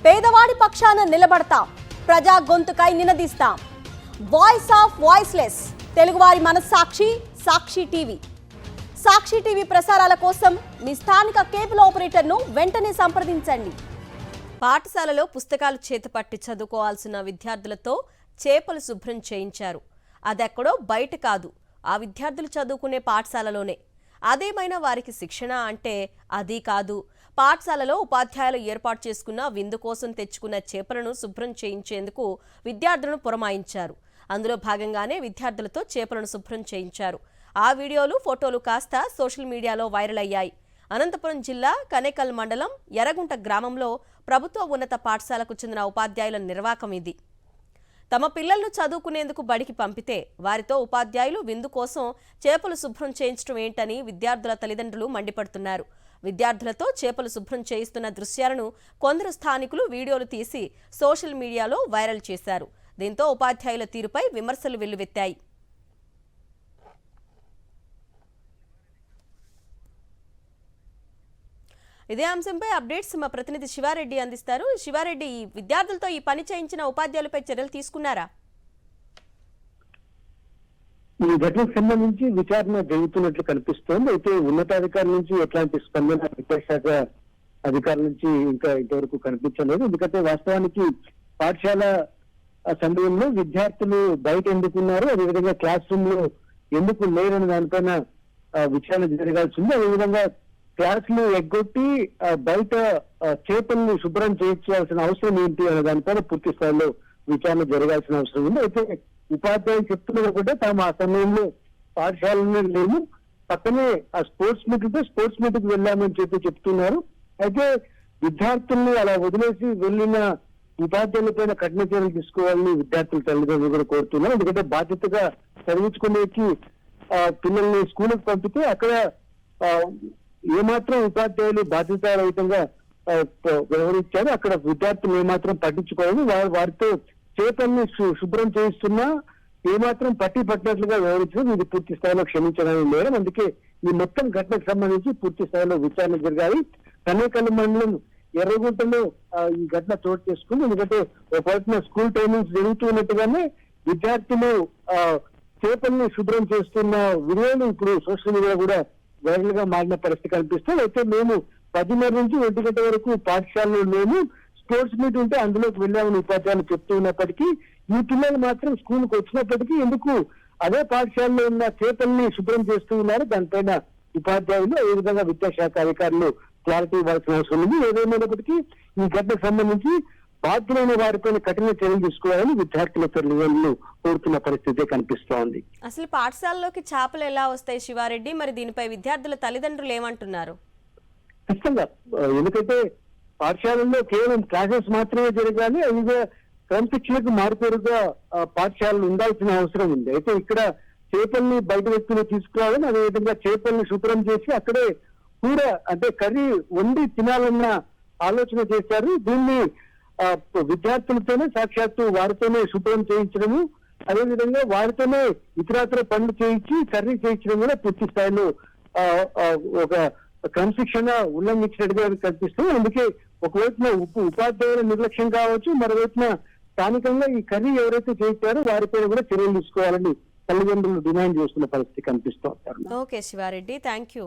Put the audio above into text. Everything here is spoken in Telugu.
పేదవాడి పక్షాన నిలబడతాం, ప్రజా గొంతుకై నినదిస్తాం. వాయిస్ ఆఫ్ వాయిస్లెస్, తెలుగువారి మనస్సాక్షి సాక్షి టీవీ. సాక్షి టీవీ ప్రసారాల కోసం మీ స్థానిక కేబుల్ ఆపరేటర్ను వెంటనే సంప్రదించండి. పాఠశాలలో పుస్తకాలు చేతపట్టి చదువుకోవాల్సిన విద్యార్థులతో చేపలు శుభ్రం చేయించారు. అదెక్కడో బయట కాదు, ఆ విద్యార్థులు చదువుకునే పాఠశాలలోనే. అదేమైనా వారికి శిక్షణ అంటే అది కాదు. పాఠశాలలో ఉపాధ్యాయులు ఏర్పాటు చేసుకున్న విందు కోసం తెచ్చుకున్న చేపలను శుభ్రం చేయించేందుకు విద్యార్థులను పురమాయించారు. అందులో భాగంగానే విద్యార్థులతో చేపలను శుభ్రం చేయించారు. ఆ వీడియోలు, ఫోటోలు కాస్త సోషల్ మీడియాలో వైరల్ అయ్యాయి. అనంతపురం జిల్లా కనేకల్ మండలం ఎర్రగుంట గ్రామంలో ప్రభుత్వ ఉన్నత పాఠశాలకు చెందిన ఉపాధ్యాయుల నిర్వాకం ఇది. తమ పిల్లలను చదువుకునేందుకు బడికి పంపితే వారితో ఉపాధ్యాయులు విందు కోసం చేపలు శుభ్రం చేయించడం ఏంటని విద్యార్థుల తల్లిదండ్రులు మండిపడుతున్నారు. విద్యార్థులతో చేపలు శుభ్రం చేయిస్తున్న దృశ్యాలను కొందరు స్థానికులు వీడియోలు తీసి సోషల్ మీడియాలో వైరల్ చేశారు. దీంతో ఉపాధ్యాయుల తీరుపై విమర్శలు వెల్లువెత్తాయి. ఇదే అంశంపై అప్డేట్స్ మా ప్రతినిధి శివారెడ్డి అందిస్తారు. శివారెడ్డి, ఈ విద్యార్థులతో ఈ పని చేయించిన ఉపాధ్యాయులపై చర్యలు తీసుకున్నారా? ఈ ఘటనకు సంబంధించి విచారణ జరుగుతున్నట్లు కనిపిస్తోంది. అయితే ఉన్నతాధికారుల నుంచి ఎట్లాంటి స్పందన విద్యాశాఖ అధికారుల నుంచి ఇంకా ఇంతవరకు కనిపించలేదు. ఎందుకంటే వాస్తవానికి పాఠశాల సమయంలో విద్యార్థులు బయట ఎందుకున్నారు, అదేవిధంగా క్లాస్ రూమ్ లో ఎందుకు లేరని దానిపైన విచారణ జరగాల్సి ఉంది. అదేవిధంగా క్లాసులు ఎగ్గొట్టి బయట చేపలను శుభ్రం చేయించాల్సిన అవసరం ఏంటి అనే దానిపైన పూర్తి స్థాయిలో విచారణ జరగాల్సిన అవసరం ఉంది. అయితే ఉపాధ్యాయులు చెప్తున్నారు కూడా తాము ఆ సమయంలో పాఠశాలలో లేము, పక్కనే ఆ స్పోర్ట్స్ మీట్ కి వెళ్ళామని చెప్తున్నారు. అయితే విద్యార్థుల్ని అలా వదిలేసి వెళ్ళిన ఉపాధ్యాయులపైన కఠిన చర్యలు తీసుకోవాలని విద్యార్థుల తల్లిదండ్రులు కూడా కోరుతున్నారు. ఎందుకంటే బాధ్యతగా చదివించుకునేకి పిల్లల్ని స్కూల్కి పంపితే అక్కడ ఏమాత్రం ఉపాధ్యాయులు బాధ్యతారహితంగా వ్యవహరించారు. అక్కడ విద్యార్థులు ఏమాత్రం పట్టించుకోవాలి, వారితో చేపల్ని శుభ్రం చేయిస్తున్నా ఏమాత్రం పట్టినట్లుగా వ్యవహరించడం ఇది పూర్తి స్థాయిలో క్షమించడానికి లేదు. అందుకే ఈ మొత్తం ఘటనకు సంబంధించి పూర్తి స్థాయిలో విచారణ జరగాలి. కనేకల్ మండలం ఎర్రగుంటలో ఈ ఘటన చోటు చేసుకుంది. ఎందుకంటే ఒకవైపున స్కూల్ టైమింగ్స్ జరుగుతున్నట్టుగానే విద్యార్థులు చేపల్ని శుభ్రం చేస్తున్న వీడియోలు ఇప్పుడు సోషల్ మీడియా కూడా వైరల్ గా మారిన పరిస్థితి కనిపిస్తుంది. అయితే మేము 10:30 నుంచి 1 గంట వరకు పాఠశాలలో మేము స్పోర్ట్స్ మీట్ ఉంటే అందులోకి వెళ్ళామని ఉపాధ్యాయులు చెప్తూ ఉన్నప్పటికీ ఈ పిల్లలు మాత్రం స్కూల్కి వచ్చినప్పటికీ ఎందుకు అదే పాఠశాలలో ఉన్న చేపల్ని శుభ్రం చేస్తూ ఉన్నారు, దానిపైన ఉపాధ్యాయులు ఏ విధంగా విద్యాశాఖ అధికారులు క్లారిటీ ఇవ్వాల్సిన అవసరం ఉంది. ఏదేమైనప్పటికీ ఈ ఘటనకు సంబంధించి బాధ్యులైన వారిపైన కఠిన చర్యలు తీసుకోవాలని విద్యార్థుల తల్లిదండ్రులు కోరుతున్న పరిస్థితి కనిపిస్తోంది. అసలు పాఠశాలలోకి చేపలు ఎలా వస్తాయి శివారెడ్డి? మరి దీనిపై విద్యార్థుల తల్లిదండ్రులు ఏమంటున్నారు? ఖచ్చితంగా, ఎందుకంటే పాఠశాలల్లో కేవలం క్లాసెస్ మాత్రమే జరగాలి, అదిగా క్రమశిక్షణకు మారుపేరుగా పాఠశాలలు ఉండాల్సిన అవసరం ఉంది. అయితే ఇక్కడ చేపల్ని బయట వ్యక్తులు తీసుకురావాలని, అదేవిధంగా చేపల్ని శుభ్రం చేసి అక్కడే కూర అంటే కర్రీ వండి తినాలన్న ఆలోచన చేశారు. దీన్ని విద్యార్థులతోనే సాక్షాత్తు వారితోనే శుభ్రం చేయించడము, అదేవిధంగా వారితోనే ఇతరాతర పనులు చేయించి కర్రీ చేయించడం కూడా పూర్తి స్థాయిలో ఒక క్రమశిక్షణ ఉల్లంఘించినట్టుగా కనిపిస్తుంది. అందుకే ఒకవైపున ఉపాధ్యాయుల నిర్లక్ష్యం కావచ్చు, మరోవైపున స్థానికంగా ఈ కర్రీ ఎవరైతే చేయించారో వారిపైన కూడా చర్యలు తీసుకోవాలని తల్లిదండ్రులు డిమాండ్ చేస్తున్న పరిస్థితి కనిపిస్తూ ఉంటారు. Okay Shivareddy, thank you.